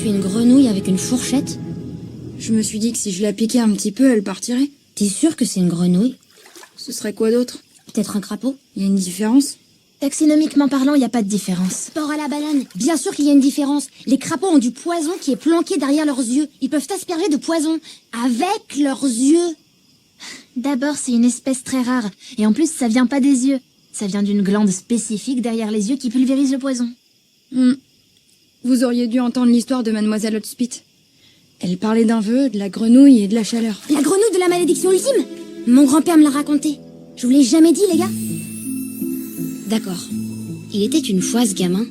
Tu es une grenouille avec une fourchette? Je me suis dit que si je la piquais un petit peu, elle partirait. T'es sûr que c'est une grenouille? Ce serait quoi d'autre? Peut-être un crapaud? Y a une différence? Taxinomiquement parlant, il n'y a pas de différence. Sport à la banane. Bien sûr qu'il y a une différence. Les crapauds ont du poison qui est planqué derrière leurs yeux. Ils peuvent asperger de poison avec leurs yeux. D'abord, c'est une espèce très rare. Et en plus, ça vient pas des yeux. Ça vient d'une glande spécifique derrière les yeux qui pulvérise le poison. Vous auriez dû entendre l'histoire de Mademoiselle Hotspit. Elle parlait d'un vœu, de la grenouille et de la chaleur. La grenouille de la malédiction ultime? Mon grand-père me l'a raconté. Je vous l'ai jamais dit, les gars? D'accord. Il était une fois ce gamin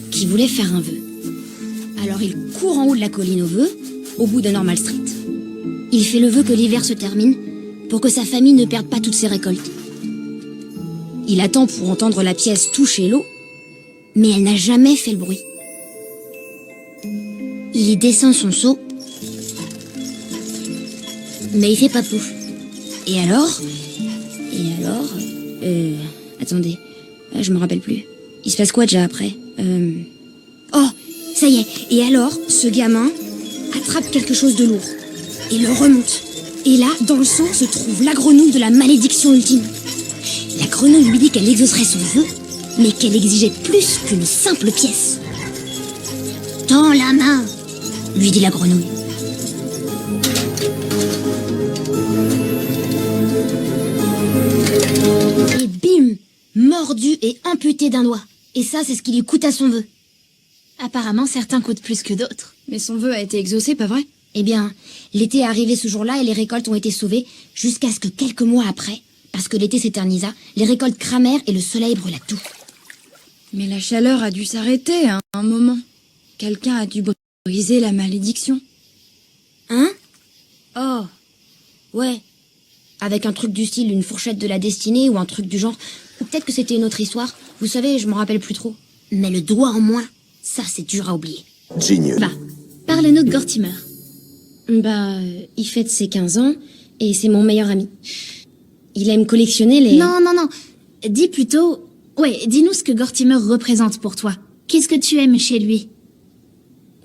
qui voulait faire un vœu. Alors il court en haut de la colline au vœu, au bout de Normal Street. Il fait le vœu que l'hiver se termine pour que sa famille ne perde pas toutes ses récoltes. Il attend pour entendre la pièce toucher l'eau, mais elle n'a jamais fait le bruit. Il y descend son seau, mais il fait pas pouf. Et alors, attendez, je me rappelle plus. Il se passe quoi déjà après? Oh, ça y est. Et alors, ce gamin attrape quelque chose de lourd et le remonte. Et là, dans le seau, se trouve la grenouille de la malédiction ultime. La grenouille lui dit qu'elle exaucerait son vœu, mais qu'elle exigeait plus qu'une simple pièce. Tends la main, lui dit la grenouille. Et bim, mordu et amputé d'un doigt. Et ça, c'est ce qui lui coûte à son vœu. Apparemment, certains coûtent plus que d'autres. Mais son vœu a été exaucé, pas vrai? Eh bien, l'été est arrivé ce jour-là et les récoltes ont été sauvées jusqu'à ce que quelques mois après, parce que l'été s'éternisa, les récoltes cramèrent et le soleil brûla tout. Mais la chaleur a dû s'arrêter à un moment. Quelqu'un a dû briser la malédiction. Hein? Oh, ouais. Avec un truc du style une fourchette de la destinée ou un truc du genre. Ou peut-être que c'était une autre histoire. Vous savez, je m'en rappelle plus trop. Mais le doigt en moins, ça c'est dur à oublier. Génial. Va, parle-nous de Gortimer. Il fête ses 15 ans et c'est mon meilleur ami. Il aime collectionner les... Non. Dis plutôt... Ouais, dis-nous ce que Gortimer représente pour toi. Qu'est-ce que tu aimes chez lui?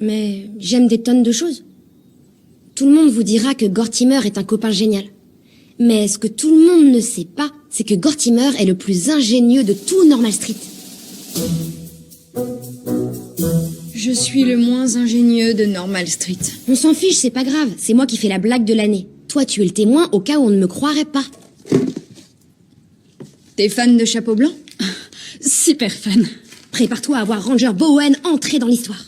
Mais j'aime des tonnes de choses. Tout le monde vous dira que Gortimer est un copain génial. Mais ce que tout le monde ne sait pas, c'est que Gortimer est le plus ingénieux de tout Normal Street. Je suis le moins ingénieux de Normal Street. On s'en fiche, c'est pas grave. C'est moi qui fais la blague de l'année. Toi, tu es le témoin au cas où on ne me croirait pas. T'es fan de Chapeau Blanc? Super fan. Prépare-toi à voir Ranger Bowen entrer dans l'histoire.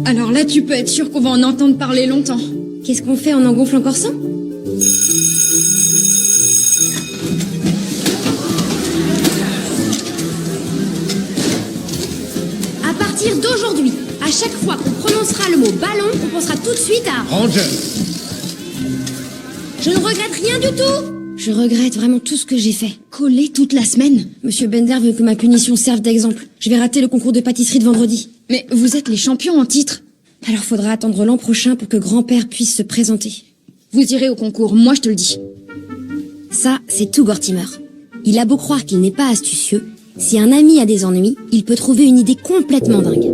Alors là, tu peux être sûr qu'on va en entendre parler longtemps. Qu'est-ce qu'on fait? On en gonfle encore 100? À partir d'aujourd'hui, à chaque fois qu'on prononcera le mot ballon, on pensera tout de suite à... Ranger. Je ne regrette rien du tout. Je regrette vraiment tout ce que j'ai fait. Coller toute la semaine. Monsieur Bender veut que ma punition serve d'exemple. Je vais rater le concours de pâtisserie de vendredi. Mais vous êtes les champions en titre. Alors faudra attendre l'an prochain pour que grand-père puisse se présenter. Vous irez au concours, moi je te le dis. Ça, c'est tout Gortimer. Il a beau croire qu'il n'est pas astucieux, si un ami a des ennuis, il peut trouver une idée complètement dingue.